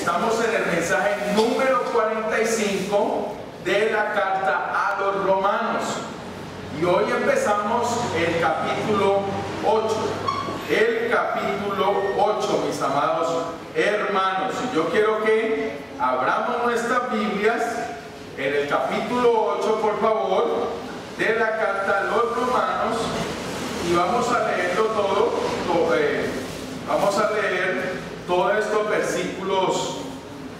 Estamos en el mensaje número 45 de la carta a los romanos. Y hoy empezamos el capítulo 8. El capítulo 8, mis amados hermanos. Y yo quiero que abramos nuestras Biblias en el capítulo 8, por favor, de la carta a los romanos. Y vamos a leerlo todo. Vamos a leer todos estos versículos,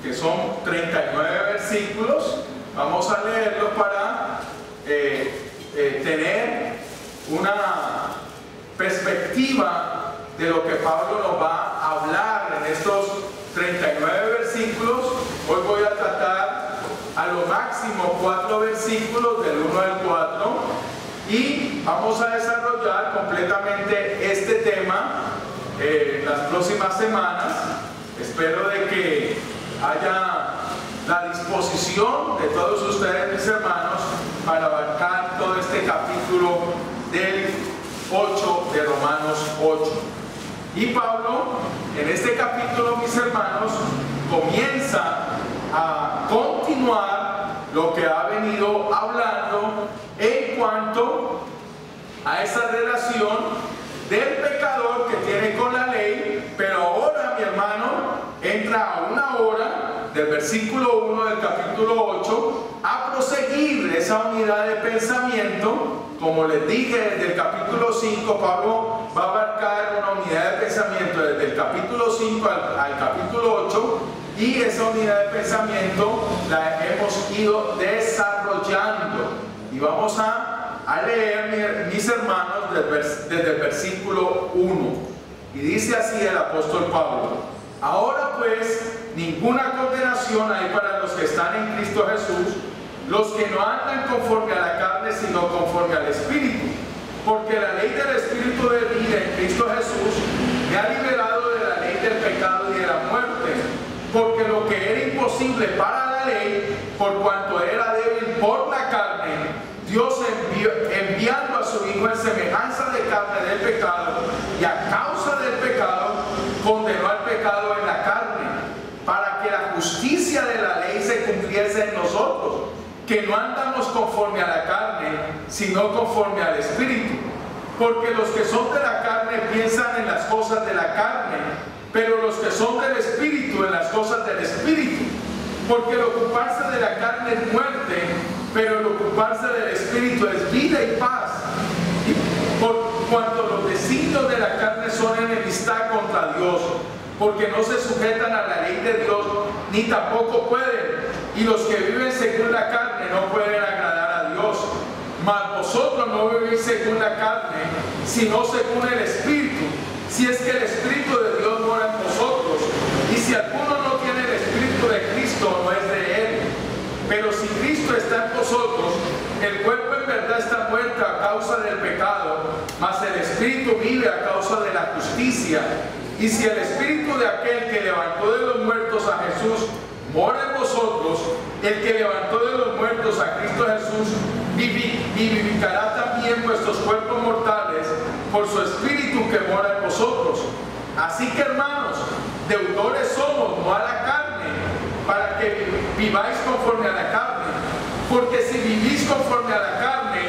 que son 39 versículos. Vamos a leerlos para tener una perspectiva de lo que Pablo nos va a hablar en estos 39 versículos. Hoy voy a tratar a lo máximo 4 versículos, del 1 al 4, y vamos a desarrollar completamente este tema las próximas semanas. Espero de que haya la disposición de todos ustedes, mis hermanos, para abarcar todo este capítulo del 8 de Romanos 8. Y Pablo, en este capítulo, mis hermanos, comienza a continuar lo que ha venido hablando en cuanto a esa relación del pecador que tiene con la ley, pero ahora, mi hermano, entra a una hora del versículo 1 del capítulo 8 a proseguir esa unidad de pensamiento. Como les dije, desde el capítulo 5 Pablo va a abarcar una unidad de pensamiento desde el capítulo 5 al capítulo 8, y esa unidad de pensamiento la hemos ido desarrollando, y vamos a leer, mis hermanos, desde el versículo 1. Y dice así el apóstol Pablo: ahora pues ninguna condenación hay para los que están en Cristo Jesús, los que no andan conforme a la carne, sino conforme al Espíritu. Porque la ley del Espíritu de vida en Cristo Jesús me ha liberado de la ley del pecado y de la muerte. Porque lo que era imposible para la ley, por cuanto era débil por la carne, Dios enviando a su Hijo en semejanza de carne del pecado, y a causa del pecado condenó al pecado en la carne, para que la justicia de la ley se cumpliese en nosotros, que no andamos conforme a la carne, sino conforme al Espíritu. Porque los que son de la carne piensan en las cosas de la carne, pero los que son del Espíritu en las cosas del Espíritu. Porque el ocuparse de la carne es muerte, pero el ocuparse del Espíritu es vida y paz. Y por cuanto los designios de la carne son enemistad contra Dios, porque no se sujetan a la ley de Dios, ni tampoco pueden. Y los que viven según la carne no pueden agradar a Dios. Mas vosotros no vivís según la carne, sino según el Espíritu, si es que el Espíritu de Dios mora en vosotros. Y si alguno no tiene el Espíritu de Cristo, no es de él. Pero si Cristo está en vosotros, el cuerpo en verdad está muerto a causa del pecado, mas el Espíritu vive a causa de la justicia. Y si el Espíritu de aquel que levantó de los muertos a Jesús mora en vosotros, el que levantó de los muertos a Cristo Jesús vivificará también vuestros cuerpos mortales por su Espíritu que mora en vosotros. Así que, hermanos, deudores somos, no a la carne, para que viváis conforme a la carne. Porque si vivís conforme a la carne,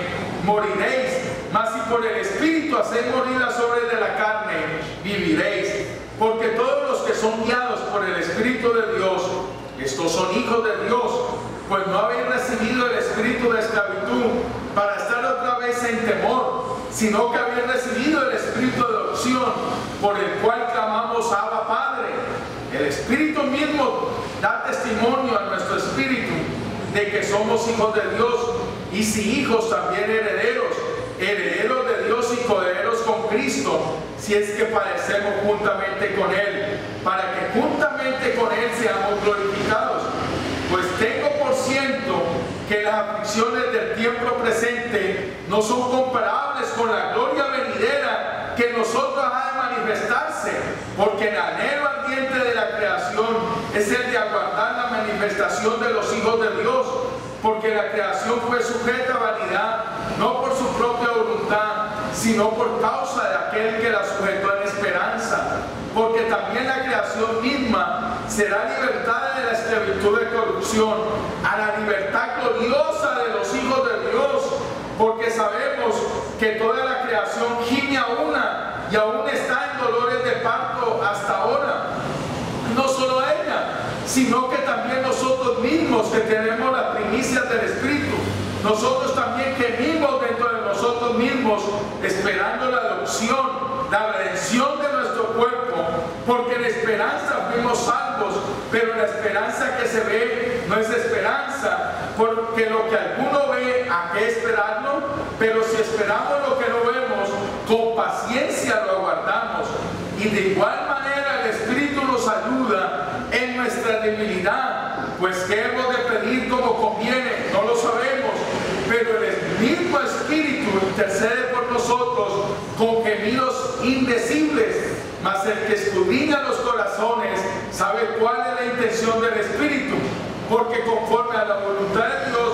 moriréis. Mas si por el Espíritu hacéis morir las obras de la carne, viviréis. Porque todos los que son guiados por el Espíritu de Dios, estos son hijos de Dios. Pues no habéis recibido el espíritu de esclavitud para estar otra vez en temor, sino que habéis recibido el espíritu de adopción, por el cual clamamos Abba Padre. El Espíritu mismo da testimonio a nuestro espíritu de que somos hijos de Dios, y si hijos, también herederos, herederos de Dios y coherederos con Cristo, si es que padecemos juntamente con Él, para que juntamente con Él seamos glorificados. Pues tengo por cierto que las aflicciones del tiempo presente no son comparables con la gloria venidera que en nosotros ha de manifestarse, porque el anhelo ardiente de la creación es el de aguardar la manifestación de los hijos de Dios, porque la creación fue sujeta a vanidad, no por su propia voluntad, sino por causa de aquel que la sujetó en esperanza. Porque también la creación misma será libertada de la esclavitud de corrupción a la libertad gloriosa de los hijos de Dios, porque sabemos que toda la creación gime a una y aún está en dolores de parto hasta ahora. No solo ella, sino que también nosotros mismos que tenemos las primicias del Espíritu, nosotros también gemimos dentro de nosotros mismos, esperando la adopción, la redención de nuestro cuerpo, porque en esperanza fuimos salvos, pero la esperanza que se ve no es esperanza, porque lo que alguno ve, ¿a qué esperarlo? Pero si esperamos lo que no vemos, con paciencia lo aguardamos. Y de igual manera el Espíritu nos ayuda en nuestra debilidad, pues ¿qué hemos de pedir como conviene? No lo sabemos, pero el mismo Espíritu intercede por nosotros con gemidos indecibles, mas el que escudriña los corazones sabe cuál es la intención del Espíritu, porque conforme a la voluntad de Dios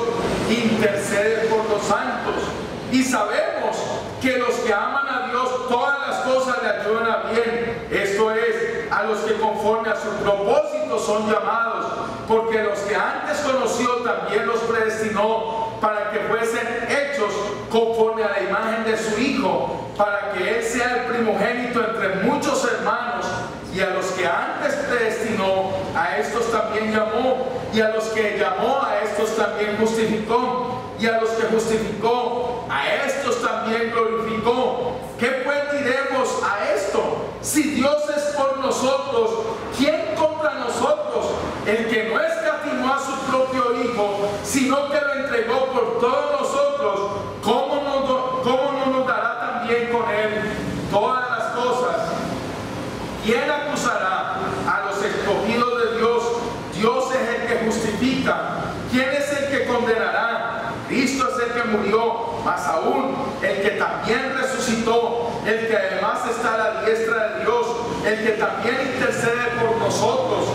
intercede por los santos. Y sabemos que los que aman a Dios, todas las cosas le ayudan a bien, esto es, a los que conforme a su propósito son llamados, porque los que antes conoció también los predestinó para que fuesen hechos conforme a la imagen de su Hijo, para que Él sea el primogénito entre muchos hermanos. Y a los que antes predestinó, a estos también llamó, y a los que llamó, a estos también justificó, y a los que justificó, a estos también glorificó. ¿Qué pues diremos a esto? Si Dios es por nosotros, ¿quién contra nosotros? El que no escatimó a su propio Hijo, sino que lo entregó por todos nosotros, ¿cómo no nos dará también con Él todas las cosas? ¿Quién acusará a los escogidos de Dios? Dios es el que justifica. ¿Quién es el que condenará? Cristo es el que murió, más aún el que también resucitó, el que además está a la diestra de Dios, el que también intercede por nosotros.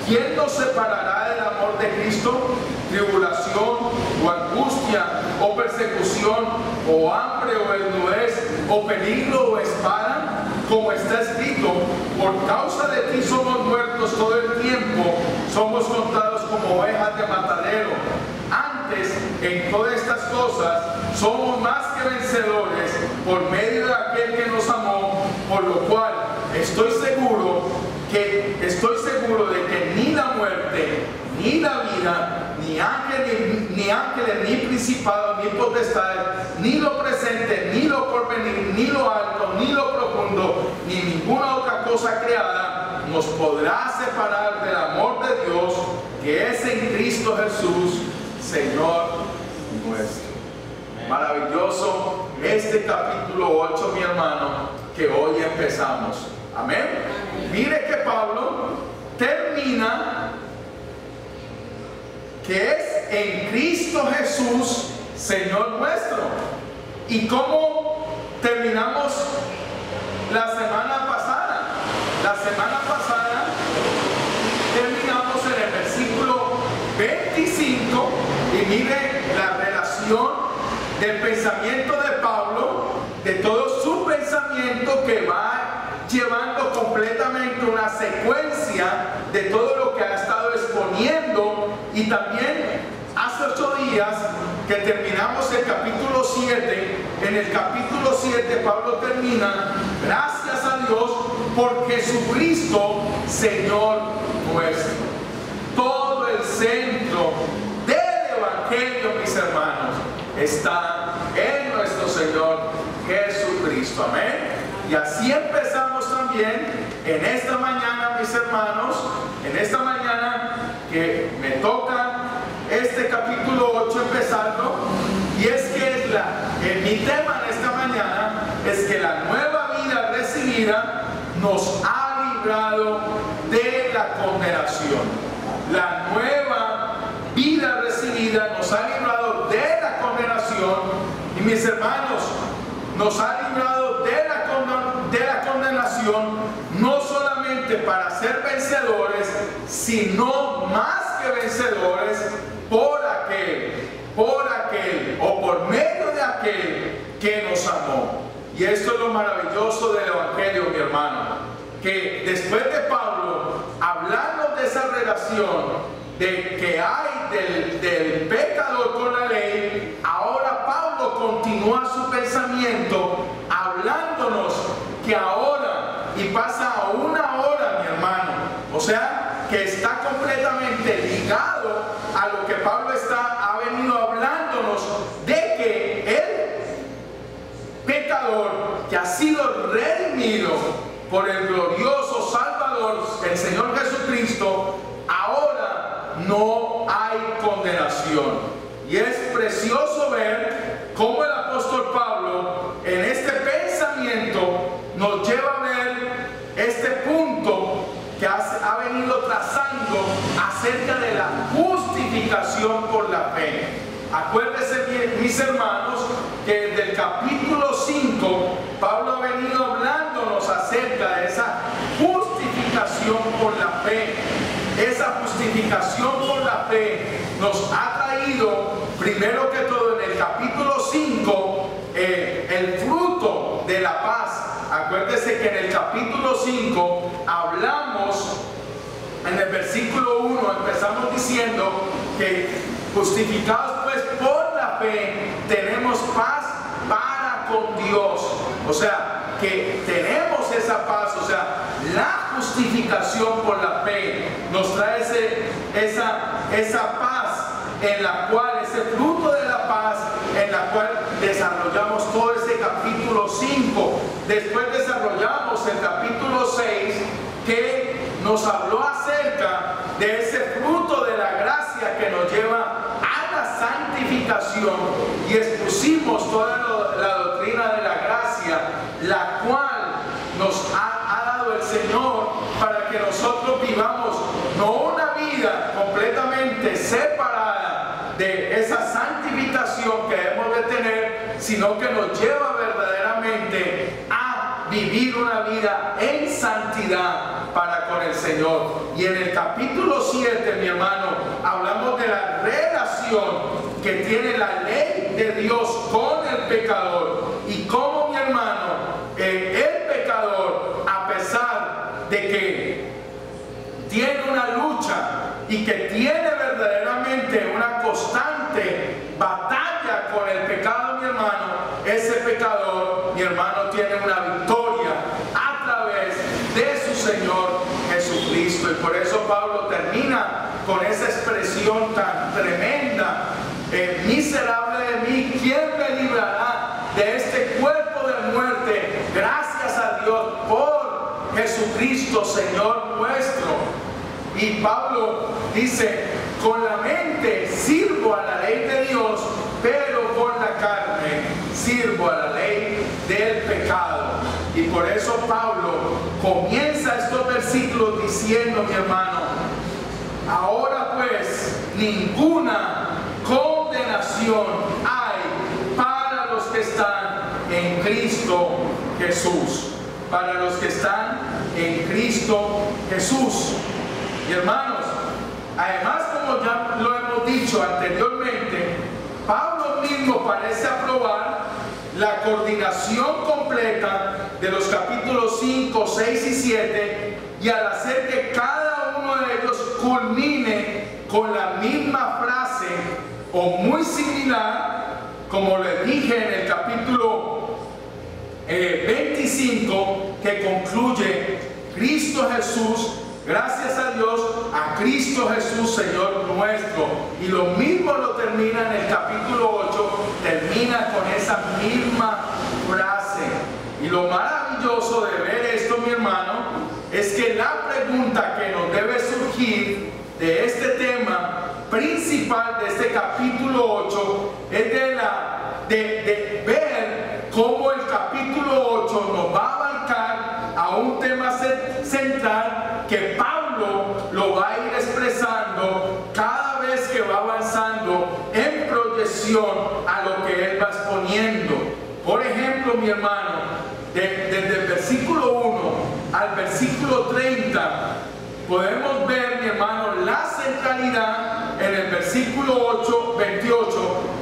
¿Quién nos separará del amor de Cristo? ¿Tribulación o angustia o persecución o hambre o desnudez o peligro o espada? Como está escrito, por causa de ti somos muertos todo el tiempo, somos contados como ovejas de matadero. Antes, en todas estas cosas, somos más que vencedores por medio de aquel que nos amó, por lo cual estoy seguro de que ni la muerte, ni la vida, ni ángeles, ni principados, ni potestades, ni lo presente, ni lo porvenir, ni lo alto, ni lo profundo, ni ninguna otra cosa creada nos podrá separar del amor de Dios que es en Cristo Jesús, Señor nuestro. Maravilloso este capítulo 8, mi hermano, que hoy empezamos. Amén. Mire que Pablo termina que es en Cristo Jesús, Señor nuestro. ¿Y cómo terminamos la semana pasada? La semana pasada terminamos en el versículo 25 y mire la relación del pensamiento de Pablo, de todo su pensamiento que va llevando completamente una secuencia de todo lo que ha estado exponiendo. Y también hace 8 días que terminamos el capítulo 7. En el capítulo 7 Pablo termina: gracias a Dios por Jesucristo, Señor nuestro. Todo el centro del Evangelio, mis hermanos, está en nuestro Señor Jesucristo. Amén. Y así empezamos también en esta mañana, mis hermanos, en esta mañana que me toca este capítulo 8 empezarlo. Y es que mi tema en esta mañana es que la nueva vida recibida nos ha librado de la condenación. La nueva vida recibida nos ha librado de la condenación. Y mis hermanos, nos ha librado de la condenación, no solamente para ser vencedores, sino más que vencedores por aquel o por medio de aquel que nos amó. Y esto es lo maravilloso del Evangelio, mi hermano, que después de Pablo hablarnos de esa condenación que hay del pecador con la ley, ahora Pablo continúa su pensamiento hablándonos que ahora, y pasa a una hora, mi hermano, o sea, que está completamente ligado a lo que Pablo ha venido hablándonos de que el pecador que ha sido redimido por el glorioso Salvador, el Señor Jesucristo, ahora no hay condenación. Y es precioso ver cómo el apóstol Pablo en este pensamiento nos lleva a ver este punto que ha venido trazando acerca de la justificación por la fe. Acuérdense bien, mis hermanos, que desde el capítulo 5 Pablo ha venido hablándonos acerca de esa justificación por la fe. Esa justificación por la fe nos ha traído, primero que todo, en el capítulo 5, el fruto de la paz. Acuérdense que en el capítulo 5 hablamos, en el versículo 1 empezamos diciendo que justificados pues por la fe tenemos paz para con Dios. O sea, que tenemos esa paz, o sea, la justificación por la fe nos trae esa paz en la cual, ese fruto de la paz en la cual desarrollamos todo ese capítulo 5. Después desarrollamos el capítulo 6 que nos habló acerca de ese fruto de la gracia que nos lleva a la santificación y expusimos toda la doctrina de la gracia, la cual nos ha dado el Señor para que nosotros vivamos no una vida completamente separada de esa santificación que debemos de tener, sino que nos lleva verdaderamente a vivir una vida en santidad para con el Señor. Y en el capítulo 7, mi hermano, hablamos de la relación que tiene la ley de Dios con el pecador y cómo, mi hermano, el pecador, a pesar de que tiene una lucha y que tiene verdaderamente una constante batalla con el pecado, mi hermano, ese pecador, mi hermano, tiene una victoria a través de su Señor Jesucristo. Y por eso Pablo termina con esa expresión tan tremenda: miserable de mí, ¿quién me librará de este cuerpo de muerte? Gracias a Dios por Jesucristo, Señor nuestro. Y Pablo dice: con la mente sirvo a la ley de Dios, pero con la carne sirvo a la ley del pecado. Y por eso Pablo comienza estos versículos diciendo, mi hermano: ahora pues ninguna condenación hay para los que están en Cristo Jesús. Para los que están en Cristo Jesús. Y hermanos, además, como ya lo hemos dicho anteriormente, Pablo mismo parece aprobar la coordinación completa de los capítulos 5, 6 y 7, y al hacer que cada uno de ellos culmine con la misma frase o muy similar, como les dije en el capítulo 25, que concluye: Cristo Jesús, gracias a Dios, a Cristo Jesús, Señor nuestro. Y lo mismo lo termina en el capítulo 8, termina con esa misma frase. Y lo maravilloso de ver esto, mi hermano, es que la pregunta que nos debe surgir de este tema principal de este capítulo 8 es de ver cómo el capítulo 8 nos va a abarcar a un tema central que Pablo lo va a ir expresando cada vez que va avanzando en proyección a lo que él va exponiendo. Por ejemplo, mi hermano, desde el versículo 1 al versículo 30 podemos ver, mi hermano, la centralidad en el versículo 28,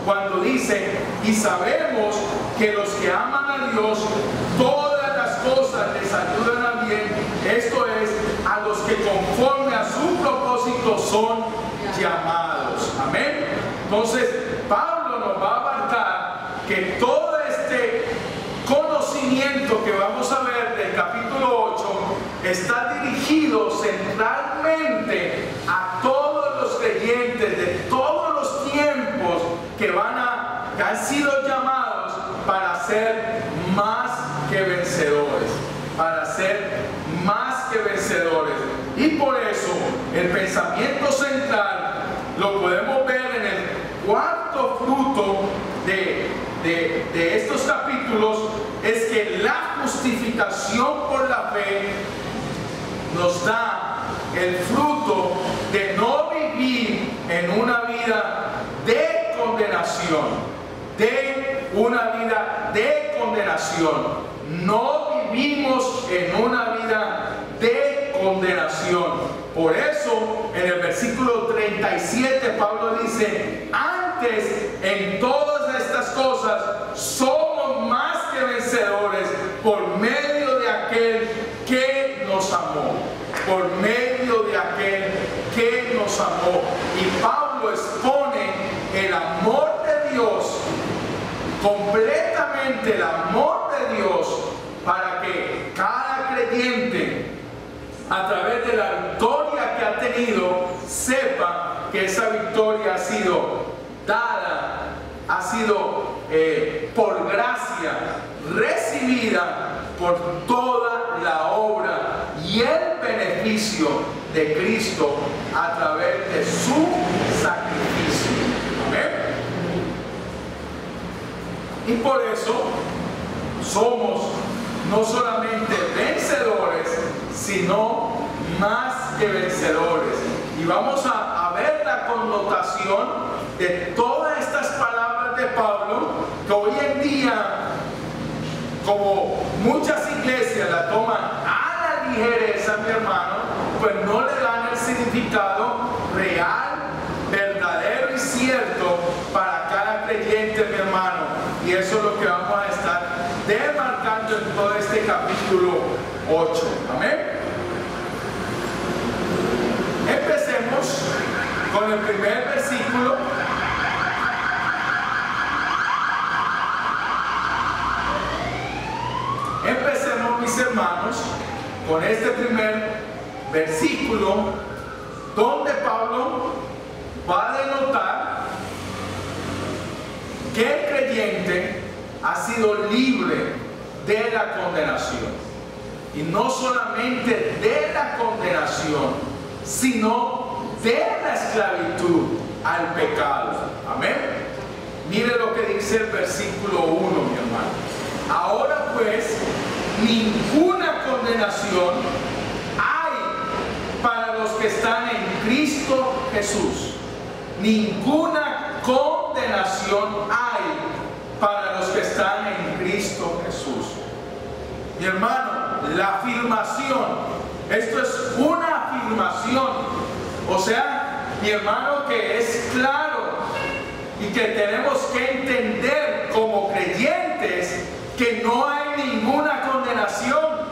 cuando dice: y sabemos que los que aman a Dios, todas las cosas les ayudan a bien, esto es, a los que conforme a su propósito estos son llamados. Amén. Entonces, Pablo nos va a abarcar que todo este conocimiento que vamos a ver del capítulo 8 está dirigido centralmente a todos los creyentes de todos los tiempos que han sido llamados para ser más que vencedores, para ser más que vencedores. Y por eso el pensamiento central lo podemos ver en el cuarto fruto de estos capítulos, es que la justificación por la fe nos da el fruto de no vivir en una vida de condenación, no vivimos en una vida de condenación. Por eso en el versículo 37 Pablo dice: antes en todas estas cosas somos más que vencedores por medio de aquel que nos amó, por medio de aquel que nos amó. Y Pablo expone el amor de Dios, completamente el amor de Dios, para que cada creyente, a través de la victoria que ha tenido, sepa que esa victoria ha sido dada, ha sido por gracia, recibida por toda la obra y el beneficio de Cristo a través de su sacrificio. Amén. Y por eso somos no solamente vencedores, sino más que vencedores. Y vamos a ver la connotación de todas estas palabras de Pablo, que hoy en día, como muchas iglesias la toman a la ligereza, mi hermano, pues no le dan el significado real, verdadero y cierto para cada creyente, mi hermano. Y eso es lo que vamos a estar demarcando en todo este capítulo 8. Amén. Empecemos con el primer versículo. Empecemos, mis hermanos, con este primer versículo, donde Pablo va a denotar que el creyente ha sido libre de la condenación. Y no solamente de la condenación, sino de la esclavitud al pecado. Amén. Mire lo que dice el versículo 1, mi hermano. Ahora pues, ninguna condenación hay para los que están en Cristo Jesús. Ninguna condenación hay para los que están en Cristo Jesús. Mi hermano, la afirmación, esto es una afirmación, o sea, mi hermano, que es claro y que tenemos que entender como creyentes que no hay ninguna condenación.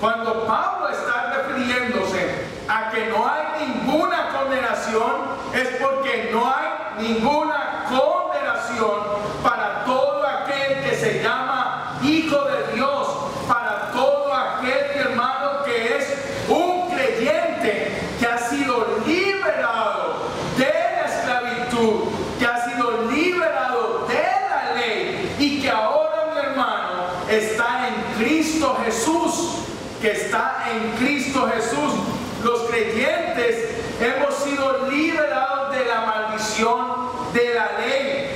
Cuando Pablo está refiriéndose a que no hay ninguna condenación, es porque no hay ninguna condenación para todo aquel que se llama hijo de Dios, para todo aquel, mi hermano, que es un creyente que ha sido liberado de la esclavitud, que ha sido liberado de la ley y que ahora, mi hermano, está en Cristo Jesús, que está en Cristo Jesús. Los creyentes hemos sido liberados de la maldición de la ley.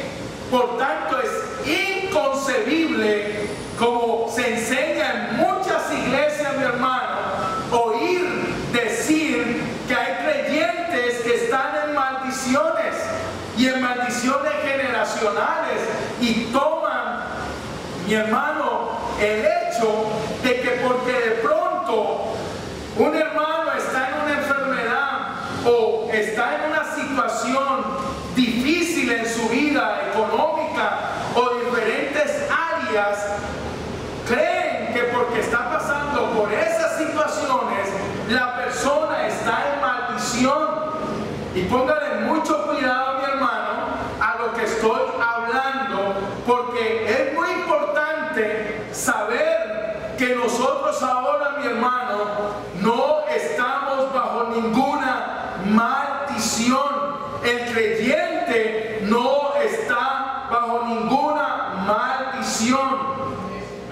Por tanto, es inconcebible, como se enseña en muchas iglesias, mi hermano, oír decir que hay creyentes que están en maldiciones y en maldiciones generacionales, y toman, mi hermano, el hecho de que porque de pronto un hermano está en una enfermedad o está en una situación difícil en su vida económica o diferentes áreas, creen que porque está pasando por esas situaciones la persona está en maldición. Y póngale mucho cuidado, mi hermano, a lo que estoy hablando, porque es muy importante saber que nosotros ahora, mi hermano, no estamos bajo ninguna maldición. El creyente no está bajo ninguna maldición.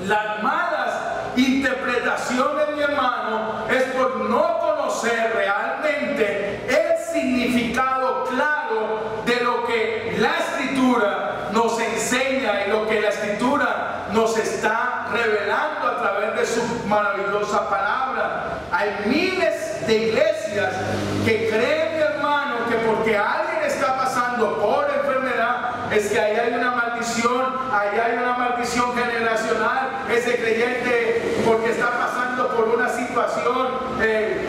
Las malas interpretaciones, mi hermano, es por no conocer realmente el significado claro de lo que la Escritura nos enseña y lo que la Escritura nos está revelando a través de su maravillosa palabra. Hay miles de iglesias que creen, mi hermano, que porque alguien está pasando por enfermedad, es que ahí hay una maldición, ahí hay una maldición generacional. Ese creyente, porque está pasando por una situación,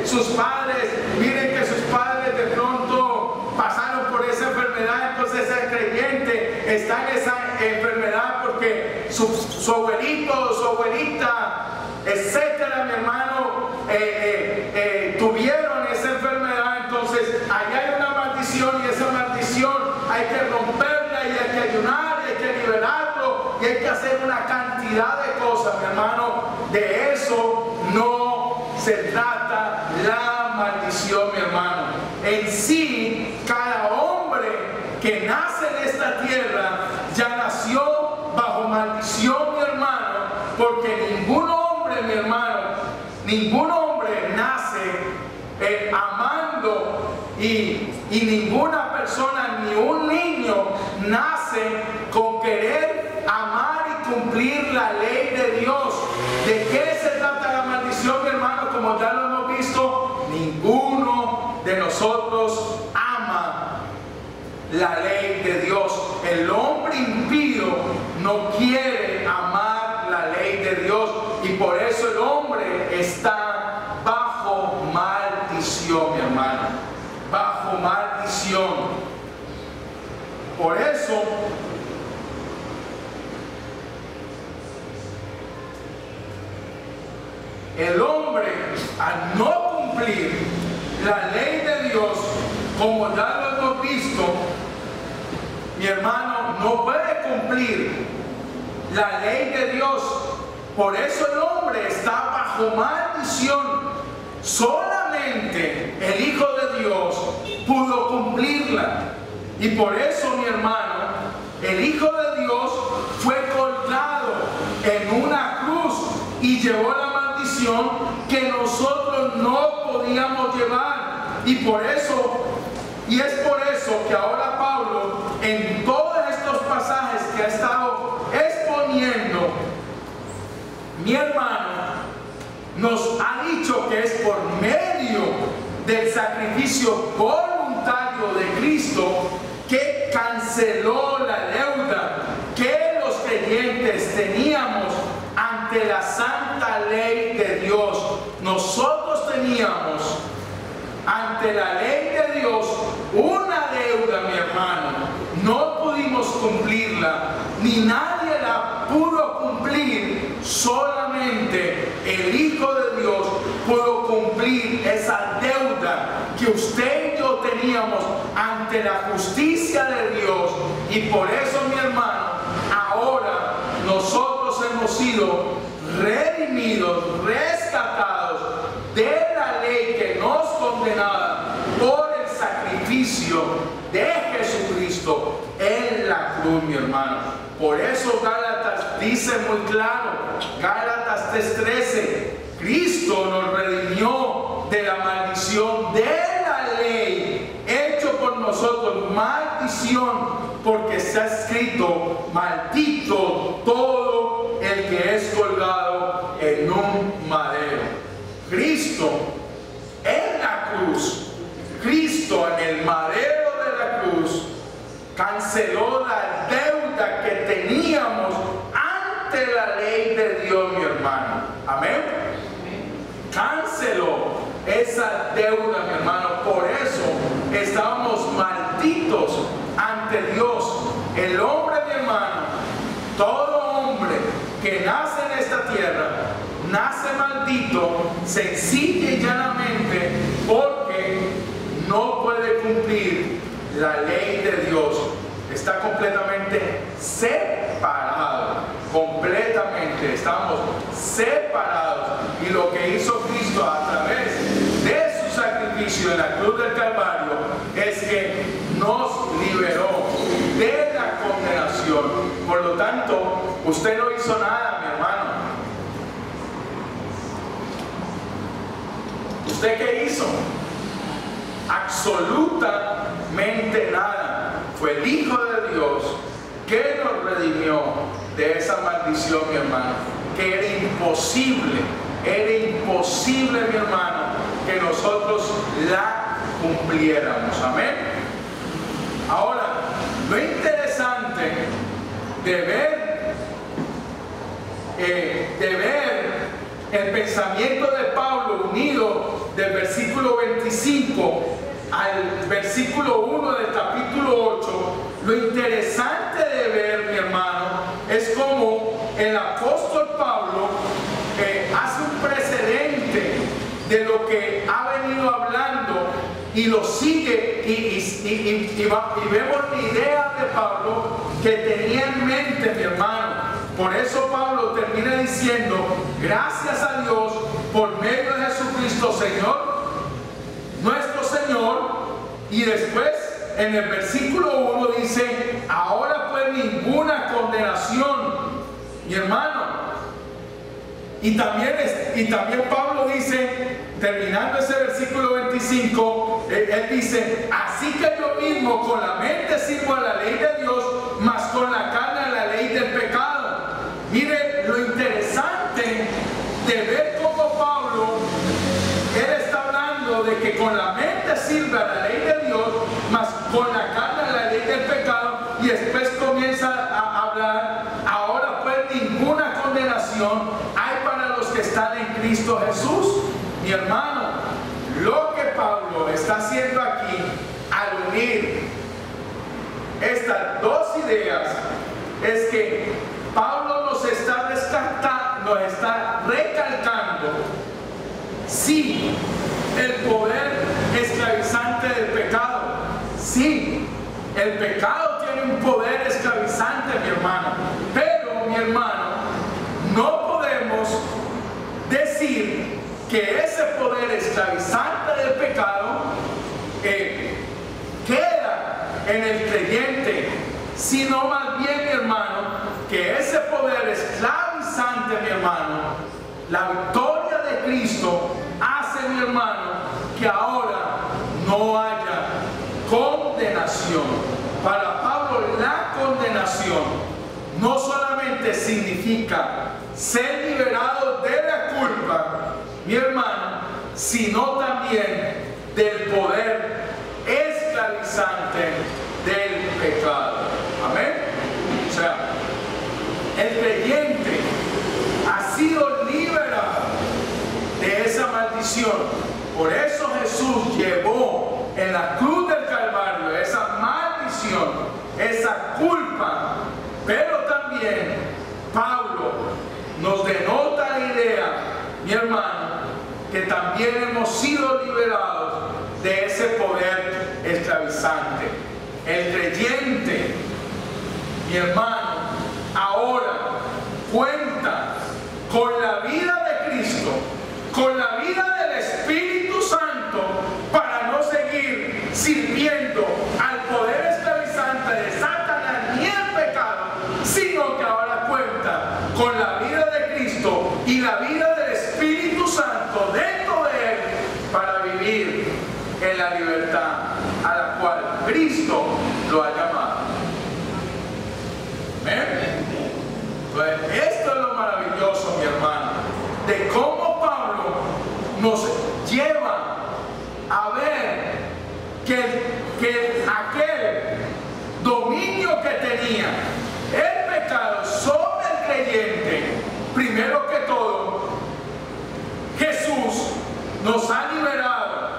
sus padres, miren que sus padres de pronto pasaron por esa enfermedad, entonces el creyente está en esa enfermedad porque su abuelito, su abuelita, etcétera, mi hermano, tuvieron esa enfermedad. Entonces ahí hay una maldición, y esa maldición hay que romperla, y hay que ayunar, y hay que liberarlo, y hay que hacer una cantidad de cosas, mi hermano. De eso no se trata la maldición, mi hermano. En sí, cada hombre que nace en esta tierra ya nació bajo maldición, mi hermano, porque ningún hombre, mi hermano, ningún hombre nace amando, y ninguna persona, ni un niño, nace con querer amar y cumplir la ley de Dios. ¿De qué se trata la maldición, mi hermano? Como ya lo hemos visto, ninguno de nosotros ama la ley de Dios. El hombre impío no quiere amar la ley de Dios, y por eso el hombre está bajo maldición, mi hermano, bajo maldición. Por eso el hombre, al no cumplir la ley de Dios, como ya lo hemos visto, mi hermano, no puede cumplir la ley de Dios. Por eso el hombre está bajo maldición. Solamente el Hijo de Dios pudo cumplirla. Y por eso, mi hermano, el Hijo de Dios fue colgado en una cruz y llevó la maldición que nosotros no podíamos llevar. Y por eso, y es por eso que ahora Pablo, en todos estos pasajes que ha estado exponiendo, mi hermano, nos ha dicho que es por medio del sacrificio voluntario de Cristo que canceló la deuda que los creyentes teníamos ante la santa ley de Dios. Nosotros teníamos ante la ley de Dios una deuda, mi hermano. No pudimos cumplirla, ni nadie la pudo cumplir. Solamente el Hijo de Dios pudo cumplir esa deuda que usted y yo teníamos ante la justicia de Dios. Y por eso, mi hermano, ahora nosotros hemos sido redimidos, rescatados de la ley que nos condenaba por el sacrificio de Jesucristo en la cruz, mi hermano. Por eso Gálatas dice muy claro, Gálatas 3:13, Cristo nos redimió de la maldición de la ley, hecho por nosotros maldición, porque está escrito, maldito todo el que es colgado en un madero. Cristo en la cruz, Cristo en el madero de la cruz, canceló la deuda que teníamos ante la ley de Dios, mi hermano. Amén. Canceló esa deuda, mi hermano. Por eso estábamos malditos ante Dios. El hombre, mi hermano, todo hombre que nace en esta tierra, nace maldito, sencilla y llanamente, porque no puede cumplir la ley de Dios. Está completamente separado, completamente estamos separados. Y lo que hizo Cristo a través de su sacrificio en la cruz del Calvario es que nos liberó de la condenación. Por lo tanto, usted no hizo nada, mi hermano. ¿Usted qué hizo? Absolutamente nada. Fue el Hijo de Dios que nos redimió de esa maldición, mi hermano, que era imposible, mi hermano, que nosotros la cumpliéramos. Amén. Ahora, lo interesante de ver el pensamiento de Pablo unido del versículo 25 al versículo 1 del capítulo 8, lo interesante de ver, mi hermano, es como el apóstol Pablo hace un precedente de lo que ha venido hablando y lo sigue y vemos la idea de Pablo que tenía en mente, mi hermano. Por eso Pablo termina diciendo: gracias a Dios por medio de Jesucristo, nuestro Señor. Y después en el versículo 1 dice: ahora pues ninguna condenación, mi hermano. Y también Pablo dice, terminando ese versículo 25, él dice: así que yo mismo con la mente sirvo a la ley de Dios, mas con la carne a la ley del pecado. Mire lo interesante de ver cómo Pablo, él está hablando de que con la mente sirve a la ley de Dios, mas con la carne a la ley del pecado, y después comienza a hablar: ahora pues ninguna condenación hay para los que están en Cristo Jesús. Mi hermano, lo que Pablo está haciendo aquí al unir estas dos ideas es que Pablo nos está recalcando, sí, el poder esclavizante del pecado. Sí, el pecado tiene un poder esclavizante, mi hermano. Pero, mi hermano, no podemos decir que ese poder esclavizante del pecado queda en el creyente, sino más bien, mi hermano, que ese poder esclavizante, mi hermano, la victoria de Cristo hace, mi hermano, que ahora no haya condenación. Para Pablo, la condenación no solamente significa ser liberado de la culpa, mi hermano, sino también del poder esclavizante del pecado. Amén. O sea, el creyente ha sido liberado de esa maldición. Por eso Jesús llevó en la cruz del Calvario esa maldición, esa culpa. Pero también Pablo nos denota la idea, mi hermano, que también hemos sido liberados de ese poder esclavizante. El creyente, mi hermano, ahora cuenta con la vida de Cristo, con la vida del Espíritu Santo, para no seguir sirviendo al poder esclavizante de Satanás ni el pecado, sino que ahora cuenta con la vida de Cristo y la vida del Espíritu Santo dentro de él para vivir en la libertad a la cual Cristo lo ha llamado. ¿Amén? Entonces, esto es lo maravilloso, mi hermano, de cómo Pablo nos lleva a ver que aquel dominio que tenía el pecado sobre el creyente, primero que todo, Jesús nos ha liberado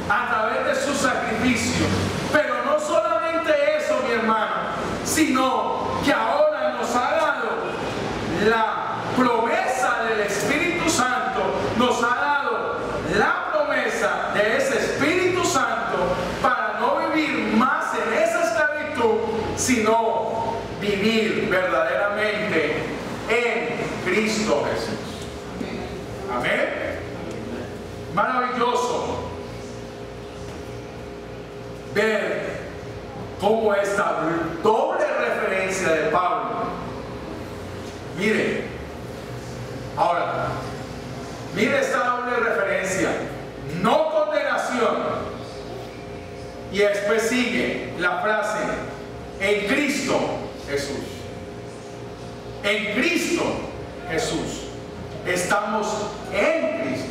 a través de su sacrificio. Pero no solamente eso, mi hermano, sino que ahora nos ha dado la promesa del Espíritu Santo, nos ha dado la promesa de ese Espíritu Santo sino vivir verdaderamente en Cristo Jesús. Amén. Maravilloso ver cómo esta doble referencia de Pablo. Mire, ahora, mire esta doble referencia: no condenación, y después sigue la frase: en Cristo Jesús. En Cristo Jesús. Estamos en Cristo.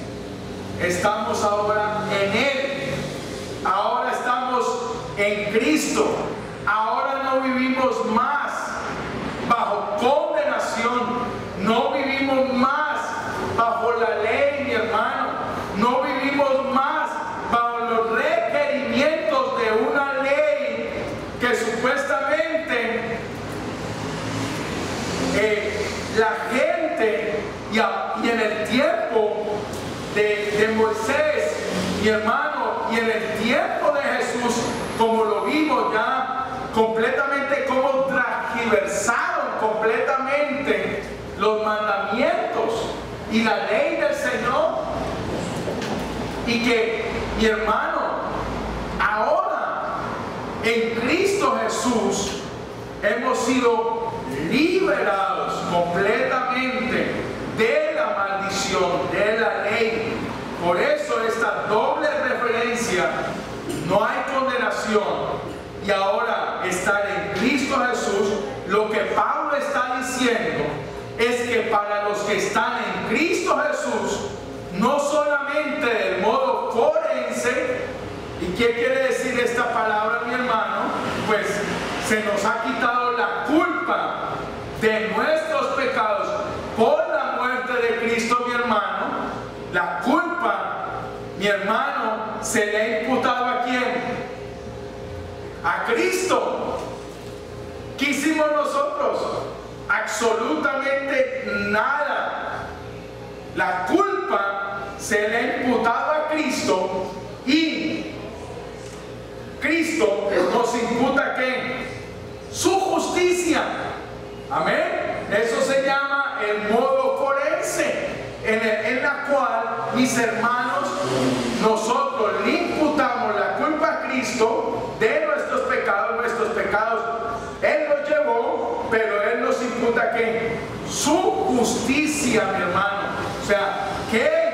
Estamos ahora en Él. Ahora estamos en Cristo. Ahora no vivimos más bajo condenación. No vivimos más bajo la ley, mi hermano. No vivimos más bajo los requerimientos de una ley que supuestamente la gente y en el tiempo de Moisés, mi hermano, y en el tiempo de Jesús, como lo vimos ya completamente, como transgiversaron completamente los mandamientos y la ley del Señor. Y que, mi hermano, ahora en Cristo Jesús hemos sido liberados completamente de la maldición de la ley. Por eso esta doble referencia: no hay condenación, y ahora estar en Cristo Jesús. Lo que Pablo está diciendo es que para los que están en Cristo Jesús, no solamente del modo forense. ¿Y qué quiere decir esta palabra, mi hermano? Pues se nos ha quitado la culpa de nuestros pecados por la muerte de Cristo, mi hermano. La culpa, mi hermano, se le ha imputado ¿a quién? A Cristo. ¿Qué hicimos nosotros? Absolutamente nada. La culpa se le ha imputado a Cristo, y Cristo nos imputa ¿qué? Su justicia. Amén. Eso se llama el modo forense, en la cual, mis hermanos, nosotros le imputamos la culpa a Cristo de nuestros pecados. Nuestros pecados Él los llevó, pero Él nos imputa ¿qué? Su justicia, mi hermano. O sea, que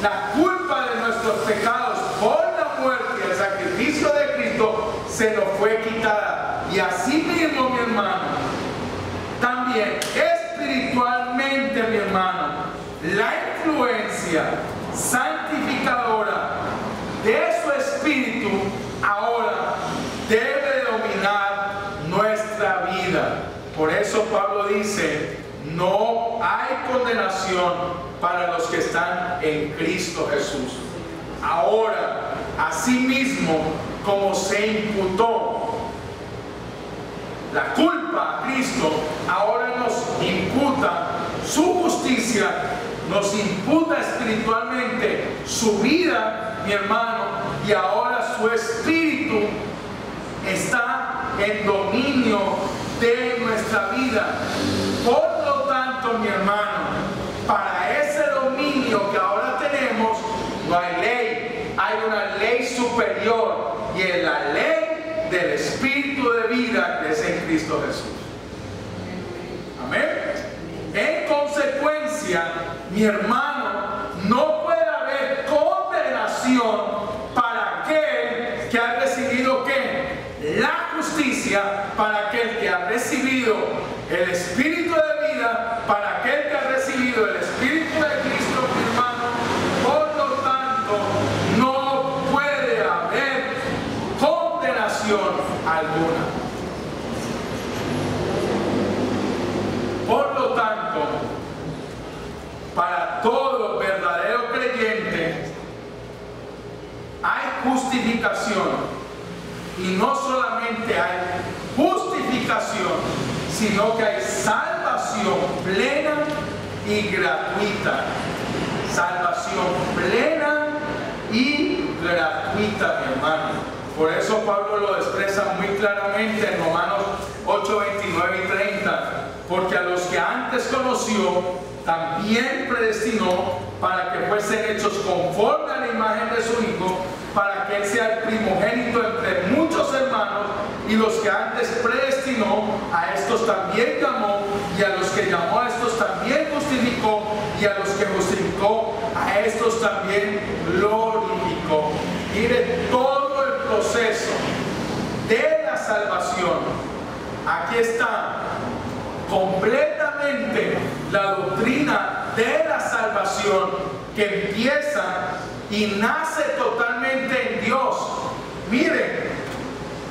la culpa de nuestros pecados por la muerte y el sacrificio de Cristo se nos fue quitada. Y así mismo, mi hermano, también espiritualmente, mi hermano, la influencia santificadora de su Espíritu ahora debe dominar nuestra vida. Por eso Pablo dice: no hay condenación para los que están en Cristo Jesús. Ahora, asimismo, como se imputó la culpa a Cristo, ahora nos imputa su justicia, nos imputa espiritualmente su vida, mi hermano, y ahora su Espíritu está en dominio de nuestra vida. Por lo tanto, mi hermano, para ese dominio que ahora tenemos, no hay ley, hay una ley superior, y es la ley del Espíritu de vida que es en Cristo Jesús. Amén. En consecuencia, mi hermano, no puede haber condenación para aquel que ha recibido ¿qué? La justicia, para aquel que ha recibido el Espíritu de vida, para aquel que ha recibido el Espíritu de Cristo, mi hermano. Por lo tanto, no puede haber condenación alguna. Por lo tanto, para todo verdadero creyente hay justificación, y no solamente hay justificación, sino que hay salvación plena y gratuita. Salvación plena y gratuita, mi hermano. Por eso Pablo lo expresa muy claramente en Romanos 8, 29 y 30. Porque a los que antes conoció, también predestinó para que fuesen hechos conforme a la imagen de su Hijo, para que Él sea el primogénito entre muchos hermanos. Y los que antes predestinó, a estos también llamó, y a los que llamó a estos también justificó, y a los que justificó, a estos también glorificó. Mire todo el proceso de la salvación. Aquí está completamente la doctrina de la salvación, que empieza y nace totalmente en Dios. Miren,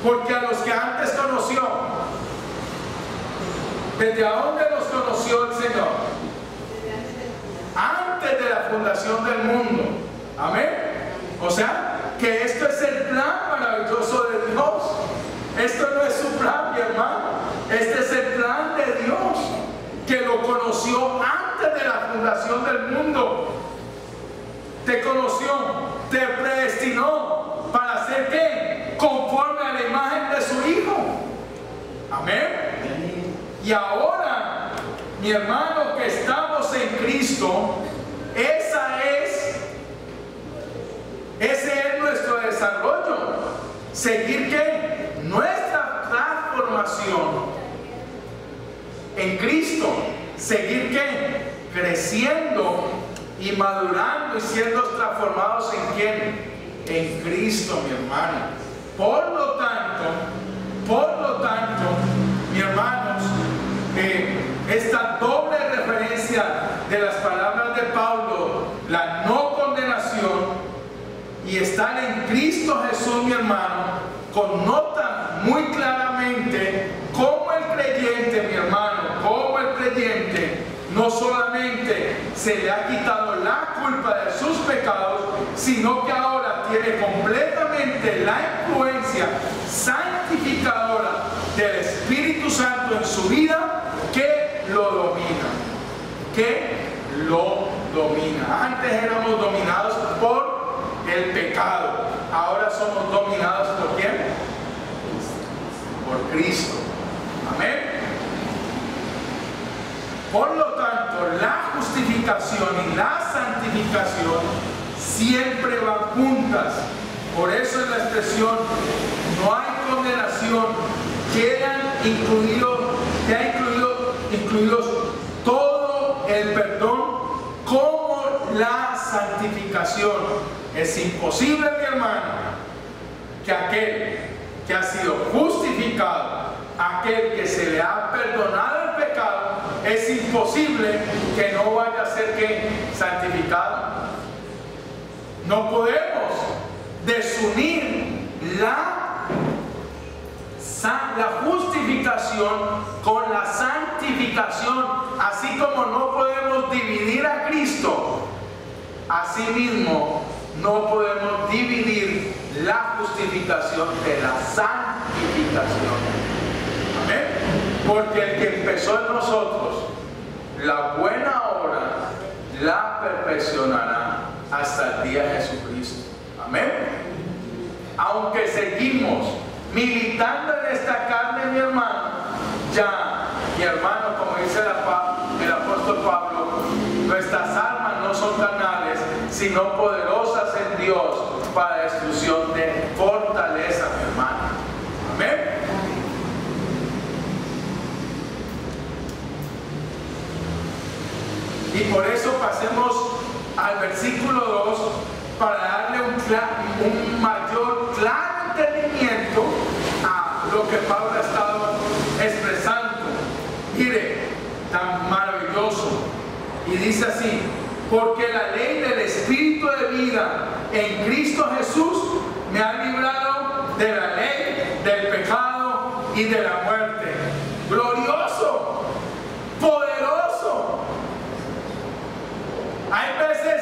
porque a los que antes conoció, ¿desde dónde los conoció el Señor? Antes de la fundación del mundo. Amén. O sea, que esto es el plan maravilloso de Dios. Esto no es su plan, mi hermano. Este es el plan de Dios, que lo conoció antes de la fundación del mundo. Te conoció, te predestinó para ser ¿qué? Conforme a la imagen de su Hijo. Amén. Y ahora, mi hermano, que estamos en Cristo, ese es nuestro desarrollo. Seguir ¿qué? Nuestra transformación en Cristo. Seguir ¿qué? Creciendo y madurando y siendo transformados ¿en quién? En Cristo, mi hermano. Por lo tanto, mi hermanos, esta doble referencia de las palabras de Pablo, la no condenación y estar en Cristo Jesús, mi hermano, connota muy claramente cómo el creyente, mi hermano, cómo el creyente no solamente se le ha quitado la culpa de sus pecados, sino que ahora tiene completamente la influencia santificadora del Espíritu Santo en su vida, que lo domina. Antes éramos dominados por el pecado, ahora somos dominados ¿por quién? Por Cristo. Amén. Por lo tanto, la justificación y la santificación siempre van juntas. Por eso en la expresión no hay condenación, queda incluidos todo el perdón como la santificación. Es imposible, mi hermano, que aquel que ha sido justificado, aquel que se le ha perdonado el pecado, es imposible que no vaya a ser ¿qué? Santificado. No podemos desunir la justificación con la santificación, así como no podemos dividir a Cristo, asimismo no podemos dividir la justificación de la santificación. Amén. Porque el que empezó en nosotros la buena obra la perfeccionará hasta el día de Jesucristo. Amén. Aunque seguimos militando en esta carne, mi hermano, ya, mi hermano, como dice el apóstol Pablo, nuestras armas no son carnales, sino poderosas en Dios para destrucción de fortaleza, mi hermano. Amén. Y por eso pasemos al versículo 2 para darle un mayor claro entendimiento a lo que Pablo ha estado expresando. Mire, tan maravilloso. Y dice así: porque la ley del Espíritu de vida en Cristo Jesús me ha librado de la ley, del pecado y de la muerte. Glorioso, poderoso. Hay veces,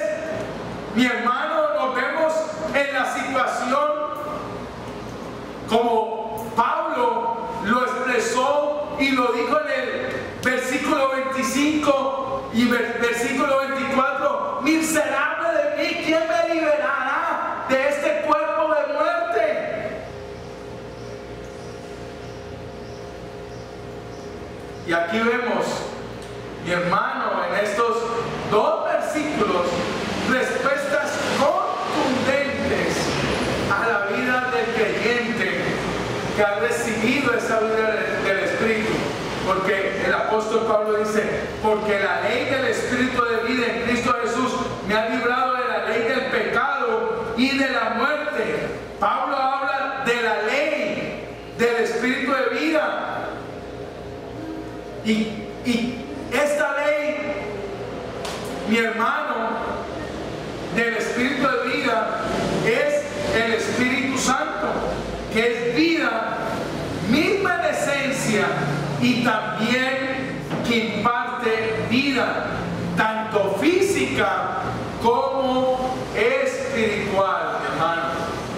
mi hermano, nos vemos en la situación como Pablo lo expresó y lo dijo en el versículo 25 y versículo 24: miserable de mí, ¿quién me liberará de este cuerpo de muerte? Y aquí vemos, mi hermano, en estos dos versículos, respuestas contundentes a la vida del creyente que ha recibido esa vida del Espíritu. Porque el apóstol Pablo dice, porque la ley del Espíritu de vida en Cristo Jesús me ha librado de la ley del pecado y de la muerte. Pablo habla de la ley del Espíritu de vida. Y esta ley, mi hermano, del Espíritu de vida es el Espíritu Santo, que es vida, misma en esencia, y también que imparte vida, tanto física como espiritual, mi hermano.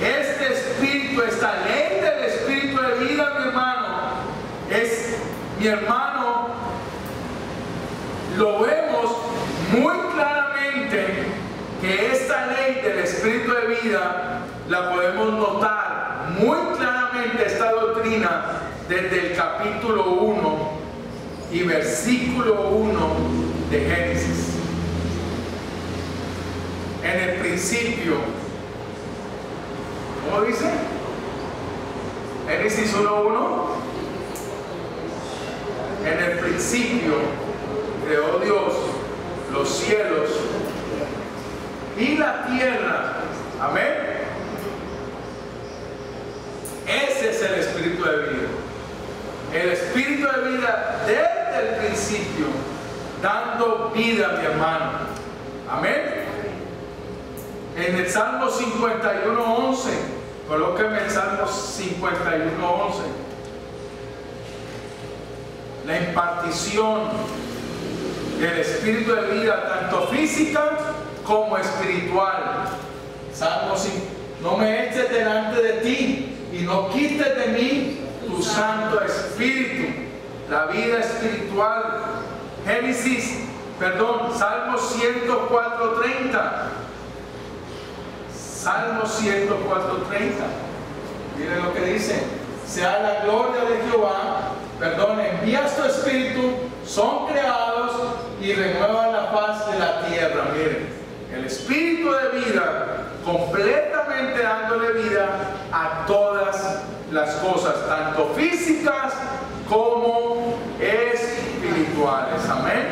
Este Espíritu, esta ley del Espíritu de vida, mi hermano, mi hermano, lo vemos muy claramente que esta ley del Espíritu de vida la podemos notar muy claramente, esta doctrina, desde el capítulo 1 y versículo 1 de Génesis. En el principio, ¿cómo dice? Génesis 1:1. En el principio creó Dios los cielos y la tierra. Amén. Ese es el Espíritu de vida. El Espíritu de vida desde el principio, dando vida, mi hermano. Amén. En el Salmo 51:11, colóqueme el Salmo 51:11. La impartición del Espíritu de vida, tanto física como espiritual. Salmo 5. No me eches delante de ti y no quites de mí tu Santo Espíritu. La vida espiritual. Salmo 104:30. Salmo 104:30. Miren lo que dice. Sea la gloria de Jehová. Envías tu Espíritu, son creados y renuevan la faz de la tierra. Miren, el Espíritu de vida, completamente dándole vida a todas las cosas, tanto físicas como espirituales. Amén.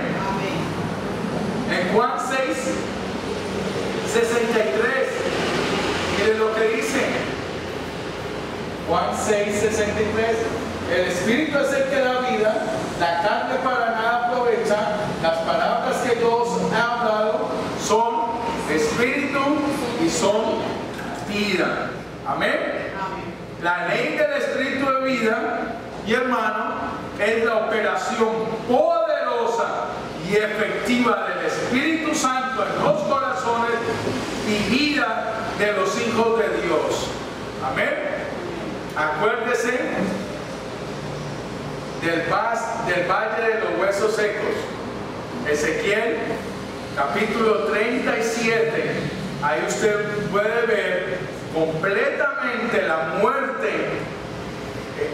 En Juan 6:63, miren lo que dice. Juan 6:63. El Espíritu es el que da vida, la carne para nada aprovecha. Las palabras que yo os he hablado son Espíritu y son vida. Amén. La ley del Espíritu de vida, mi hermano, es la operación poderosa y efectiva del Espíritu Santo en los corazones y vida de los hijos de Dios. Amén. Acuérdese del valle de los huesos secos. Ezequiel capítulo 37. Ahí usted puede ver completamente la muerte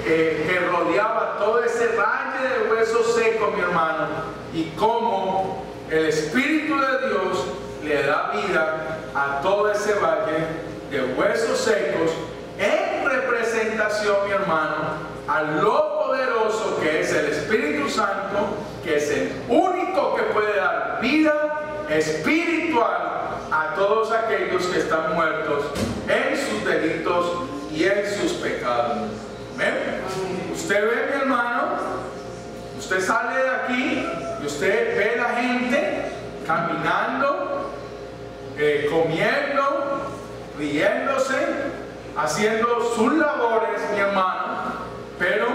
que rodeaba todo ese valle de huesos secos, mi hermano, y cómo el Espíritu de Dios le da vida a todo ese valle de huesos secos, en representación, mi hermano, a lo poderoso que es el Espíritu Santo, que es el único que puede dar vida espiritual a todos aquellos que están muertos en sus delitos y en sus pecados. ¿Ven? Usted ve, mi hermano, usted sale de aquí y usted ve la gente caminando, comiendo, riéndose, haciendo sus labores, mi hermano. Pero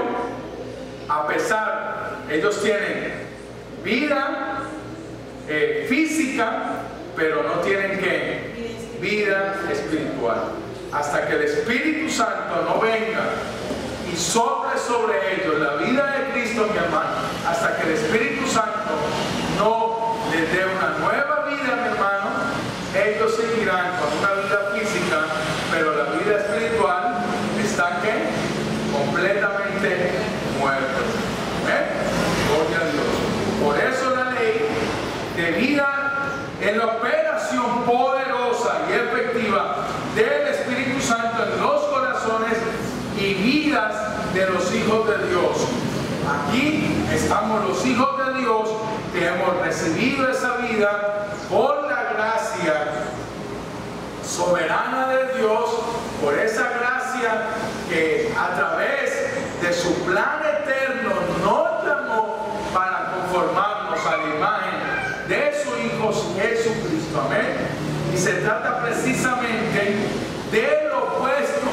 a pesar, ellos tienen vida física, pero no tienen ¿qué? Vida espiritual. Hasta que el Espíritu Santo no venga y sobre ellos la vida de Cristo, mi hermano, hasta que el Espíritu Santo no les dé una nueva vida, mi hermano, ellos seguirán con una vida física, pero la vida espiritual está ¿qué? Completamente muertos. ¿Ven? Gloria a Dios. Por eso la ley de vida en la operación poderosa y efectiva del Espíritu Santo en los corazones y vidas de los hijos de Dios. Aquí estamos los hijos de Dios que hemos recibido esa vida por la gracia soberana de Dios, por esa gracia que a través de su plan eterno nos llamó para conformarnos a la imagen de su Hijo Jesucristo. Amén. Y se trata precisamente de lo opuesto.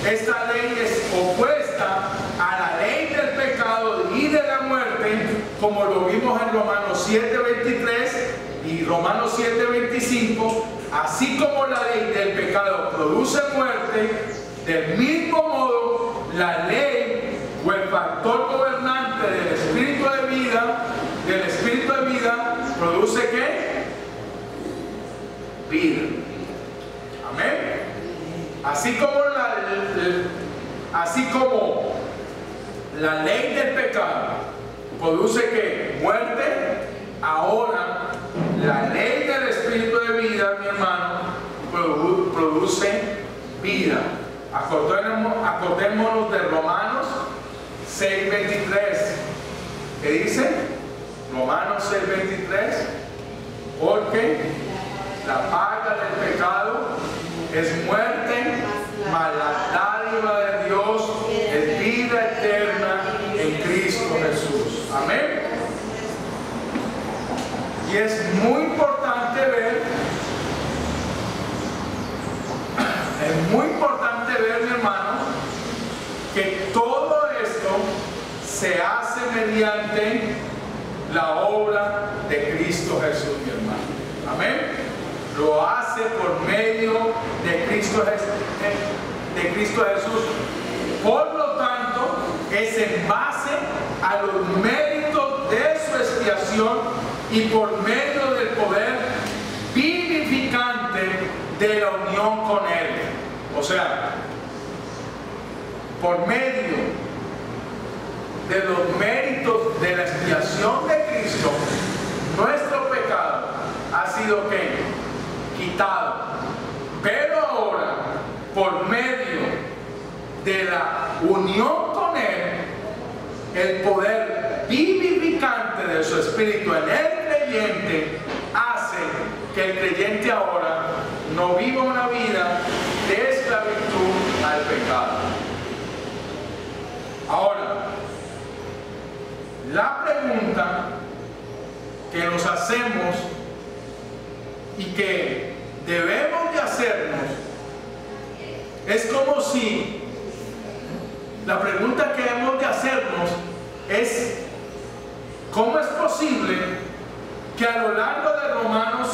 Esta ley es opuesta a la ley del pecado y de la muerte, como lo vimos en Romanos 7:23 y Romanos 7:25. Así como la ley del pecado produce muerte, del mismo modo la ley o el factor gobernante del espíritu de vida, produce ¿qué? Vida. Amén. Así como la ley del pecado produce ¿qué? Muerte, ahora la ley del espíritu de vida, mi hermano, produce vida. Acordémonos de Romanos 6:23. ¿Qué dice? Romanos 6:23. Porque la paga del pecado es muerte, mas la dádiva de Dios es vida eterna en Cristo Jesús. Amén. Y es muy importante ver, mi hermano, que todo esto se hace mediante la obra de Cristo Jesús, mi hermano. Amén. Lo hace por medio de Cristo Jesús. Por lo tanto, es en base a los méritos de su expiación y por medio del poder vivificante de la unión con Él. O sea, por medio de los méritos de la expiación de Cristo, nuestro pecado ha sido ¿qué? Quitado. Pero ahora, por medio de la unión con Él, el poder vivificante de su Espíritu en el creyente hace que el creyente ahora no viva una vida de esclavitud al pecado. Ahora, la pregunta que nos hacemos y que debemos de hacernos es como si la pregunta que hemos de hacernos es: ¿cómo es posible que a lo largo de Romanos,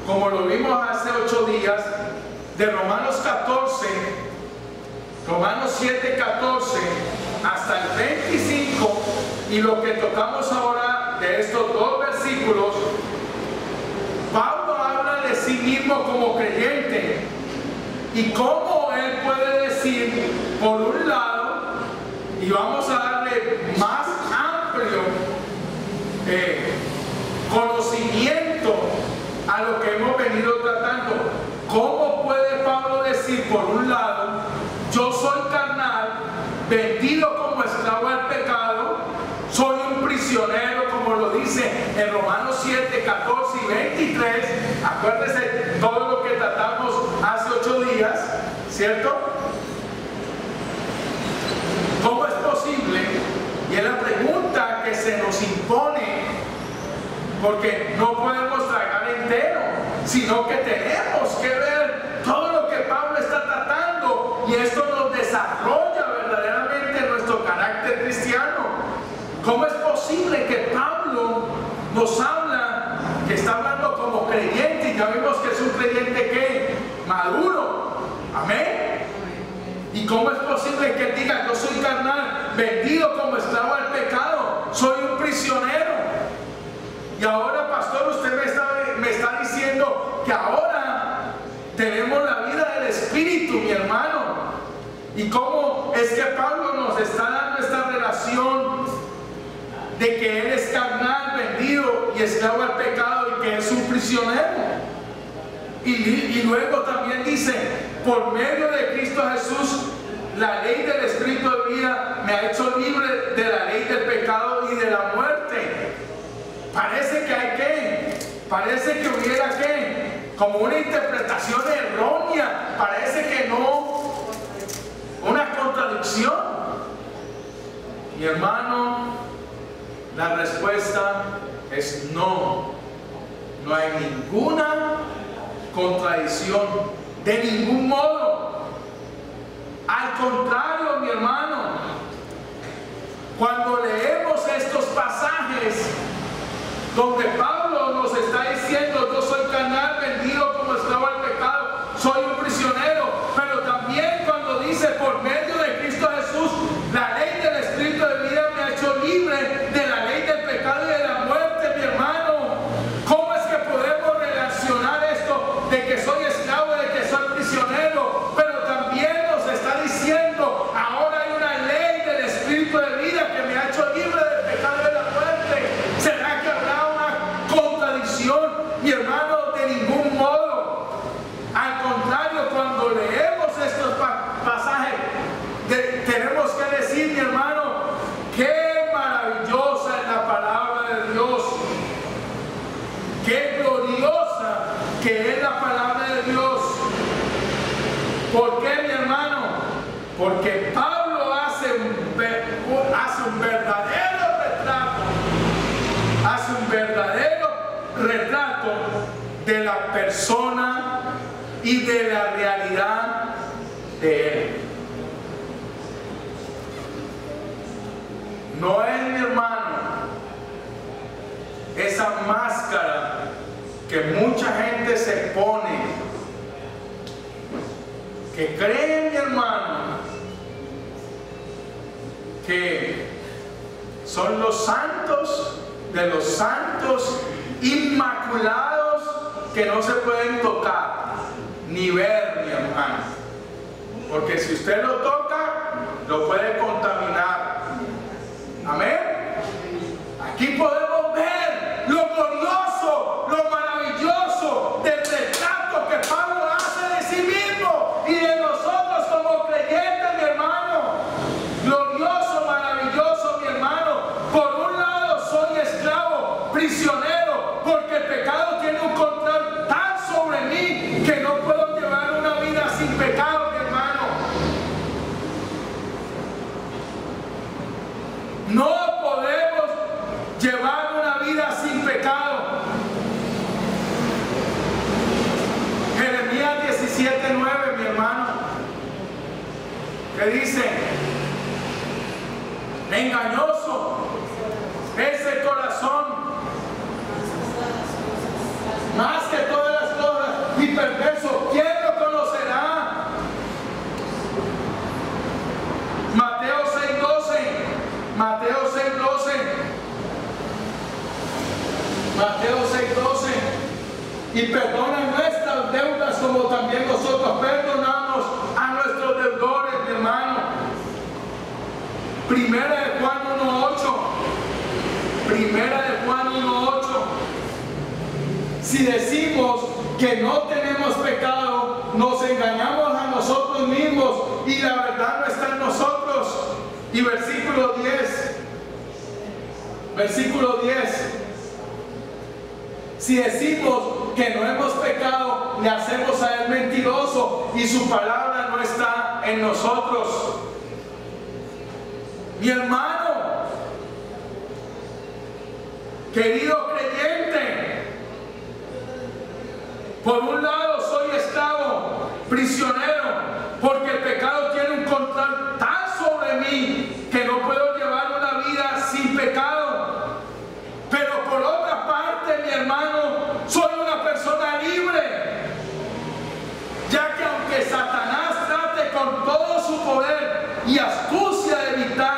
como lo vimos hace 8 días, de Romanos 14, Romanos 7:14 hasta el 25, y lo que tocamos ahora de estos 2 versículos, Pablo habla de sí mismo como creyente y cómo él puede decir, por un lado, y vamos a darle más amplio conocimiento a lo que hemos venido tratando. ¿Cómo puede Pablo decir, por un lado, yo soy carnal, vendido como esclavo al pecado, soy un prisionero, como lo dice en Romanos 7, 14 y 23? Acuérdense todo lo que tratamos hace 8 días, ¿cierto? ¿Cómo es posible? Y es la pregunta que se nos impone, porque no podemos tragar entero, sino que tenemos que ver todo lo que Pablo está tratando, y esto nos desarrolla verdaderamente nuestro carácter cristiano. ¿Cómo es posible que Pablo nos habla, que está hablando como creyente, y ya vimos que es un creyente que maduro? Amén. ¿Y cómo es posible que él diga, yo soy carnal, vendido como esclavo al pecado, soy un prisionero? Y ahora, pastor, usted me está diciendo que ahora tenemos la vida del Espíritu, mi hermano. ¿Y cómo es que Pablo nos está dando esta relación de que él es carnal, vendido y esclavo al pecado y que es un prisionero. Y luego también dice, por medio de Cristo Jesús, la ley del Espíritu de vida me ha hecho libre de la ley del pecado y de la muerte. Parece que hay que, parece que hubiera que, como una interpretación errónea, parece que no, una contradicción. Mi hermano, la respuesta es no. No hay ninguna contradicción, de ningún modo. Al contrario, mi hermano, cuando leemos estos pasajes donde Pablo nos está diciendo, yo soy carnal, vendido como esclavo al pecado, soy un prisionero, pero también cuando dice, por medio de Cristo Jesús, la ley del Espíritu de vida me ha hecho libre de la ley del pecado y de la muerte, mi hermano. ¿Cómo es que podemos relacionar esto de que soy esclavo, de que soy prisionero? Pero también nos está diciendo, ahora hay una ley del Espíritu de vida que me ha hecho libre del pecado y de la muerte. ¿Será que habrá una contradicción, mi hermano? De ningún modo. Al contrario, cuando leemos estos pasajes, tenemos que decir, mi hermano, qué maravillosa es la palabra de Dios. Qué gloriosa que es la palabra de Dios. ¿Por qué, mi hermano? Porque Pablo hace un verdadero retrato. Hace un verdadero retrato de la persona y de la realidad de él. No es, mi hermano, esa máscara que mucha gente se pone, que cree, mi hermano, que son los santos de los santos, inmaculados, que no se pueden tocar ni ver, mi hermano, porque si usted lo toca, lo puede contaminar. Amén. Aquí podemos ver lo glorioso, lo maravilloso del retrato que Pablo hace de sí mismo y de nosotros como creyentes, mi hermano. Glorioso, maravilloso, mi hermano. Por un lado soy esclavo, prisionero, porque el pecado tiene un control tan sobre mí que no puedo llevar una vida sin pecado, mi hermano. No podemos llevar una vida sin pecado. Jeremías 17:9, mi hermano, que dice, engañoso es el corazón más que todas las cosas y perverso, ¿quién lo conocerá? Mateo 6:12. Mateo 6:12. Mateo 6:12. Y perdonan nuestras deudas como también nosotros perdonamos a nuestros deudores, mi hermano. Primera de Juan 1:8. Primera de Juan 1:8. Si decimos que no tenemos pecado, nos engañamos a nosotros mismos y la verdad no está en nosotros. Y versículo 10. Versículo 10. Si decimos que no hemos pecado, le hacemos a él mentiroso y su palabra no está en nosotros. Mi hermano, querido creyente, por un lado soy esclavo, prisionero, porque el pecado tiene un control tan sobre mí que no puedo llevar una vida sin pecado. Pero por otra parte, mi hermano, soy una persona libre, ya que aunque Satanás trate con todo su poder y astucia de evitar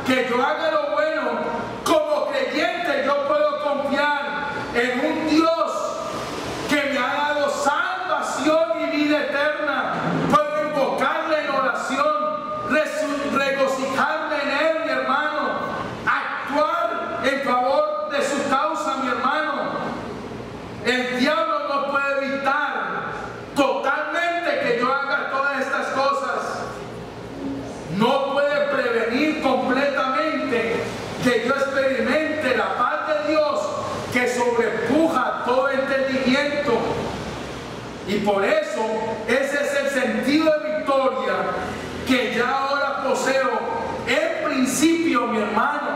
que yo haga lo bueno, como creyente yo puedo confiar en un Dios que me ha dado salvación y vida eterna. Puedo invocarle en oración, regocijarme en él, mi hermano, actuar Y por eso ese es el sentido de victoria que ya ahora poseo en principio, mi hermano,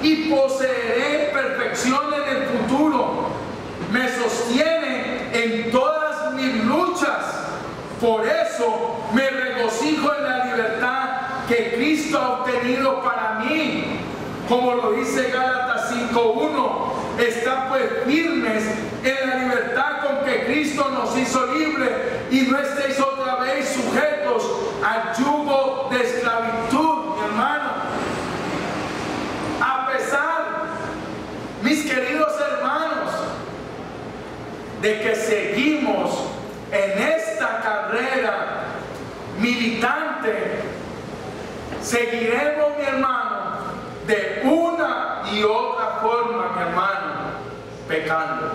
y poseeré perfección en el futuro. Me sostiene en todas mis luchas. Por eso me regocijo en la libertad que Cristo ha obtenido para mí. Como lo dice Gálatas 5:1, está pues firmes en la libertad con que Cristo nos hizo libres y no estéis otra vez sujetos al yugo de esclavitud, mi hermano. A pesar, mis queridos hermanos, de que seguimos en esta carrera militante, seguiremos, mi hermano, de una y otra forma, mi hermano, pecando.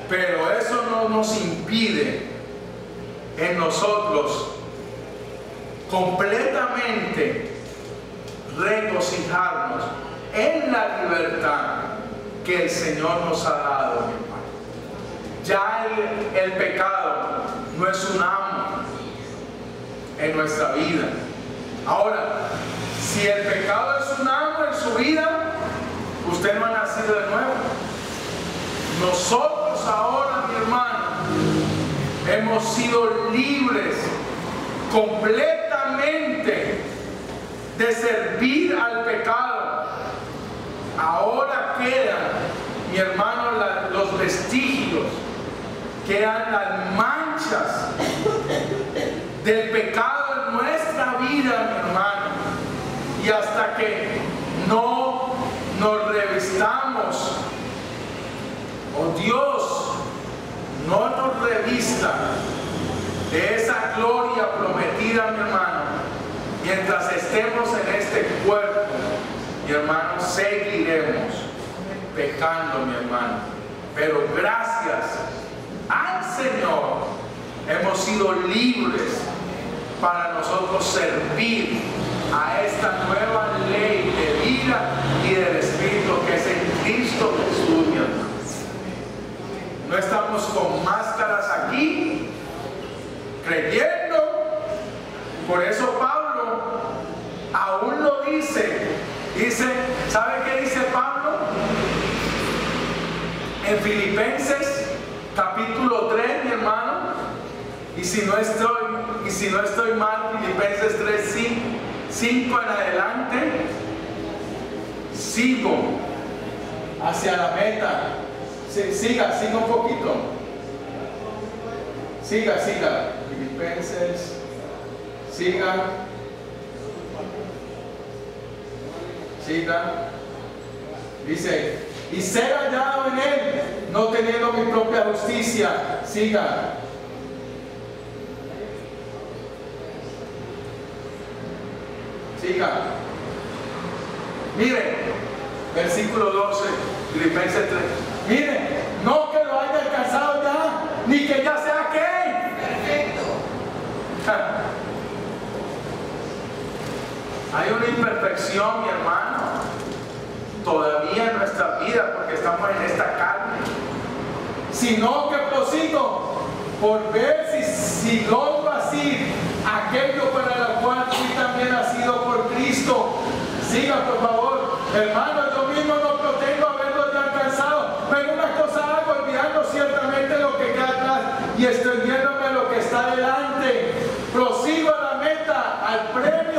Pero eso no nos impide en nosotros completamente regocijarnos en la libertad que el Señor nos ha dado, mi hermano. Ya el pecado no es un amo en nuestra vida. Ahora, si el pecado es un amo en su vida, usted no ha nacido de nuevo. Nosotros ahora, mi hermano, hemos sido libres completamente de servir al pecado. Ahora quedan, mi hermano, los vestigios, quedan las manchas del pecado en nuestra vida, mi hermano. Y hasta que no nos revistamos, o Dios no nos revista de esa gloria prometida, mi hermano, mientras estemos en este cuerpo, mi hermano, seguiremos pecando, mi hermano. Pero gracias al Señor hemos sido libres para nosotros servir a esta nueva ley de vida y del Espíritu que es en Cristo Jesús, mi hermano. No estamos con máscaras aquí, creyendo. Por eso Pablo aún lo dice. ¿Sabe qué dice Pablo? En Filipenses capítulo 3, mi hermano. Y si no estoy mal, Filipenses 3, 5 en adelante, sigo hacia la meta. Siga un poquito. Siga. Filipenses, siga. Dice, y ser hallado en él, no teniendo mi propia justicia. Siga. Miren, versículo 12, Filipenses 3. Miren, no que lo haya alcanzado ya, ni que ya sea qué. Perfecto. Hay una imperfección, mi hermano, todavía en nuestra vida, porque estamos en esta carne. Sino que prosigo por ver si logro así aquello para lo cual sí también ha sido por Cristo. Siga, por favor. Hermano, yo mismo no protengo haberlo ya alcanzado, pero una cosa hago, olvidando ciertamente lo que queda atrás y extendiéndome lo que está delante. Prosigo a la meta, al premio